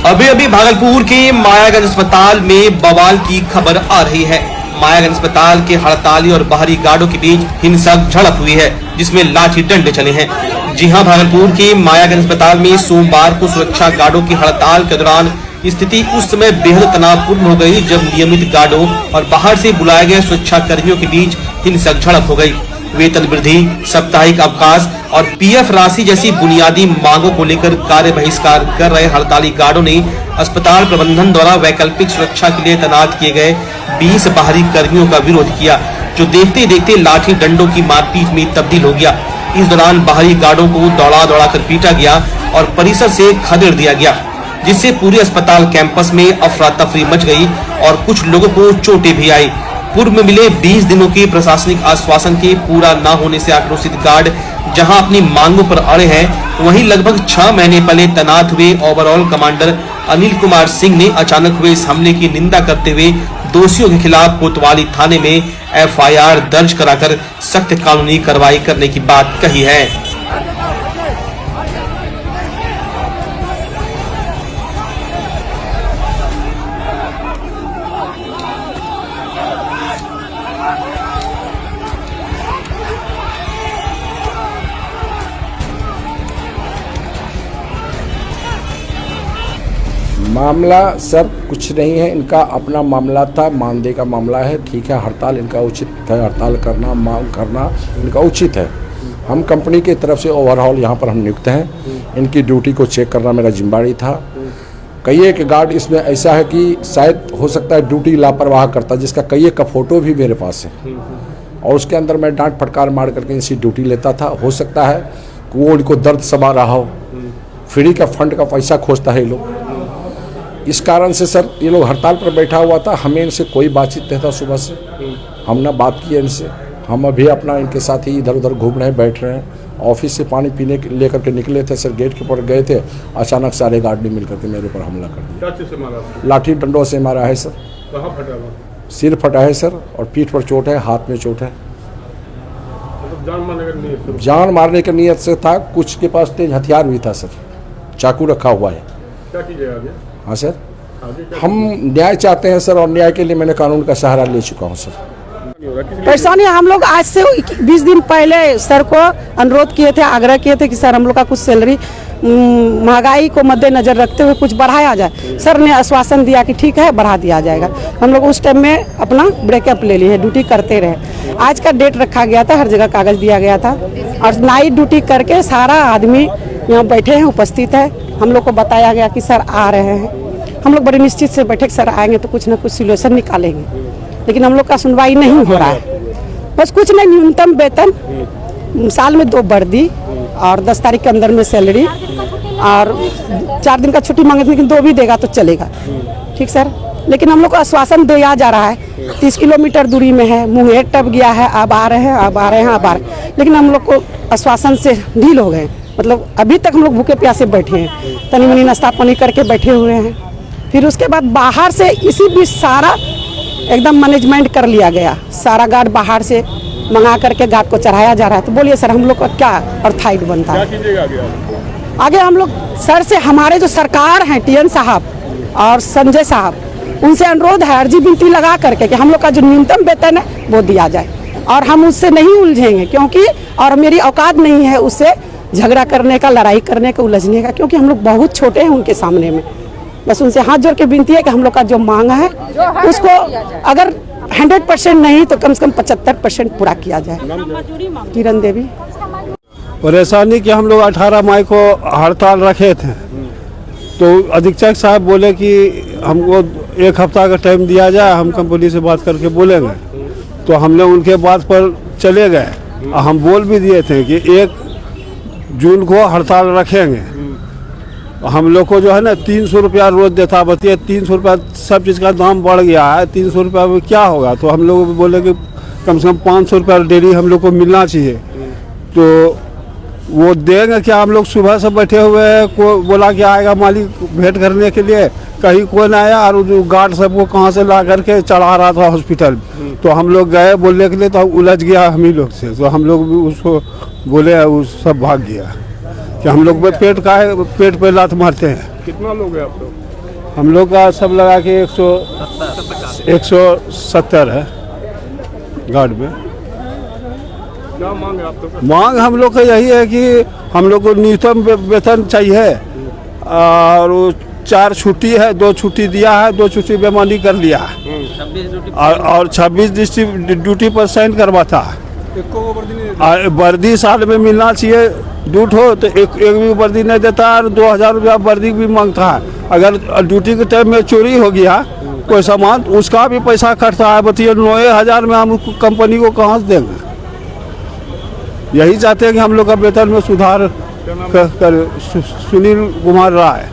अभी अभी भागलपुर के मायागंज अस्पताल में बवाल की खबर आ रही है। मायागंज अस्पताल के हड़ताली और बाहरी गार्डों के बीच हिंसक झड़प हुई है, जिसमें लाठी डंडे चले हैं। जी हां, भागलपुर के मायागंज अस्पताल में सोमवार को सुरक्षा गार्डों की हड़ताल के दौरान स्थिति उस समय बेहद तनावपूर्ण हो गई, जब नियमित गार्डों और बाहर से बुलाए गए सुरक्षा कर्मियों के बीच हिंसक झड़प हो गई। वेतन वृद्धि, साप्ताहिक अवकाश और पीएफ राशि जैसी बुनियादी मांगों को लेकर कार्य बहिष्कार कर रहे हड़ताली गार्डों ने अस्पताल प्रबंधन द्वारा वैकल्पिक सुरक्षा के लिए तैनात किए गए 20 बाहरी कर्मियों का विरोध किया, जो देखते देखते लाठी डंडों की मारपीट में तब्दील हो गया। इस दौरान बाहरी गार्डों को दौड़ा दौड़ा कर पीटा गया और परिसर से खदेड़ दिया गया, जिससे पूरे अस्पताल कैंपस में अफरा तफरी मच गई और कुछ लोगों को चोटें भी आई। पूर्व में मिले 20 दिनों के प्रशासनिक आश्वासन के पूरा न होने से आक्रोशित गार्ड जहां अपनी मांगों पर अड़े हैं, वहीं लगभग 6 महीने पहले तैनात हुए ओवरऑल कमांडर अनिल कुमार सिंह ने अचानक हुए इस हमले की निंदा करते हुए दोषियों के खिलाफ कोतवाली थाने में एफआईआर दर्ज कराकर सख्त कानूनी कार्रवाई करने की बात कही है। मामला सर कुछ नहीं है, इनका अपना मामला था, मानदेय का मामला है। ठीक है, हड़ताल इनका उचित है, हड़ताल करना, मांग करना इनका उचित है। हम कंपनी की तरफ से ओवरऑल यहाँ पर हम नियुक्त हैं। इनकी ड्यूटी को चेक करना मेरा जिम्मेदारी था। कई एक गार्ड इसमें ऐसा है कि शायद हो सकता है ड्यूटी लापरवाह करता, जिसका कई एक का फोटो भी मेरे पास है और उसके अंदर मैं डांट फटकार मार करके इनसे ड्यूटी लेता था। हो सकता है कि वो इनको दर्द समा रहा हो, फ्री का फंड का पैसा खोजता है ये लोग। इस कारण से सर ये लोग हड़ताल पर बैठा हुआ था। हमें इनसे कोई बातचीत नहीं था सुबह से, हम ना बात किए इनसे। हम अभी अपना इनके साथ ही इधर उधर घूम रहे हैं, बैठ रहे हैं। ऑफिस से पानी पीने लेकर के निकले थे सर, गेट के ऊपर गए थे, अचानक सारे गार्ड ने मिलकर के मेरे ऊपर हमला कर दिया। क्या चीज़ से मारा? लाठी डंडों से मारा है सर। कहाँ फटा? सिर फटा है सर और पीठ पर चोट है, हाथ में चोट है। मतलब जान मारने का नियत? जान मारने की नियत से था। कुछ के पास तेज हथियार भी था सर, चाकू रखा हुआ है। क्या कीजिएगा आगे? हाँ सर, हम न्याय चाहते हैं सर और न्याय के लिए मैंने कानून का सहारा ले चुका हूँ सर। परेशानी हम लोग आज से 20 दिन पहले सर को अनुरोध किए थे, आग्रह किए थे कि सर हम लोग का कुछ सैलरी महंगाई को मद्देनजर रखते हुए कुछ बढ़ाया जाए। सर ने आश्वासन दिया कि ठीक है बढ़ा दिया जाएगा। हम लोग उस टाइम में अपना ब्रेकअप ले लिए, ड्यूटी करते रहे। आज का डेट रखा गया था, हर जगह कागज दिया गया था और नाइट ड्यूटी करके सारा आदमी यहाँ बैठे हैं, उपस्थित है। हम लोग को बताया गया कि सर आ रहे हैं। हम लोग बड़े निश्चित से बैठे सर आएंगे तो कुछ ना कुछ सोल्यूशन निकालेंगे, लेकिन हम लोग का सुनवाई नहीं हो रहा है। बस कुछ नहीं, न्यूनतम वेतन, साल में 2 वर्दी और 10 तारीख के अंदर में सैलरी और 4 दिन का छुट्टी मांगे, लेकिन 2 भी देगा तो चलेगा। ठीक सर, लेकिन हम लोग को आश्वासन दिया जा रहा है 30 किलोमीटर दूरी में है, मुंगेर टप गया है, अब आ रहे हैं, अब आ रहे हैं, अब आ रहे हैं, लेकिन हम लोग को आश्वासन से ढील हो गए। मतलब अभी तक हम लोग भूखे प्यासे बैठे हैं, तनी मनी नाश्ता पानी करके बैठे हुए हैं। फिर उसके बाद बाहर से इसी बीच सारा एकदम मैनेजमेंट कर लिया गया, सारा गार्ड बाहर से मंगा करके गार्ड को चढ़ाया जा रहा है। तो बोलिए सर हम लोग का क्या अर्थाइट बनता है? क्या कीजिएगा आगे हम लोग सर से, हमारे जो सरकार हैं टीएन साहब और संजय साहब, उनसे अनुरोध है, अर्जी विनती लगा करके कि हम लोग का जो न्यूनतम वेतन है वो दिया जाए और हम उससे नहीं उलझेंगे, क्योंकि और मेरी औकात नहीं है उससे झगड़ा करने का, लड़ाई करने का, उलझने का, क्योंकि हम लोग बहुत छोटे हैं उनके सामने में। बस उनसे हाथ जोड़ के विनती है कि हम लोग का जो मांग है उसको अगर 100% नहीं तो कम से कम 75% पूरा किया जाए। किरण देवी। परेशानी कि हम लोग 18 मई को हड़ताल रखे थे, तो अधीक्षक साहब बोले कि हमको 1 हफ्ता का टाइम दिया जाए, हम कंपनी से बात करके बोलेंगे। तो हमने उनके बात पर चले गए। हम बोल भी दिए थे कि 1 जून को हड़ताल रखेंगे। हम लोग को जो है ना 300 रुपया रोज देता, बतिए 300 रुपया, सब चीज़ का दाम बढ़ गया है, 300 रुपया में क्या होगा? तो हम लोग बोले कि कम से कम 500 रुपया डेली हम लोग को मिलना चाहिए। तो वो देंगे क्या? हम लोग सुबह से बैठे हुए हैं, को बोला कि आएगा मालिक भेंट करने के लिए, कहीं कोई ना आया और जो गार्ड सबको कहाँ से ला करके चढ़ा रहा था हॉस्पिटल। तो हम लोग गए बोलने के लिए, तो उलझ गया हम ही लोग से। तो हम लोग भी उसको बोले, उस सब भाग गया कि हम लोग पेट का है, पेट पे लात मारते हैं। कितना लोग हैं आप लोग? हम लोग का सब लगा के 170 है गार्ड में। क्या मांग है आप लोग? मांग हम लोग का यही है कि हम लोग को न्यूनतम वेतन चाहिए, और 4 छुट्टी है, 2 छुट्टी दिया है, 2 छुट्टी बेमानी कर लिया है, और 26 ड्यूटी पर साइन करवाता है। वर्दी साल में मिलना चाहिए, ड्यूट हो तो एक भी वर्दी नहीं देता है, 2000 रुपया वर्दी भी मांगता है। अगर ड्यूटी के टाइम में चोरी हो गया कोई सामान, उसका भी पैसा कटता है। बताइए 9,000 में हम कंपनी को कहाँ से देंगे? यही चाहते हैं कि हम लोग का वेतन में सुधार कर। सुनील कुमार राय।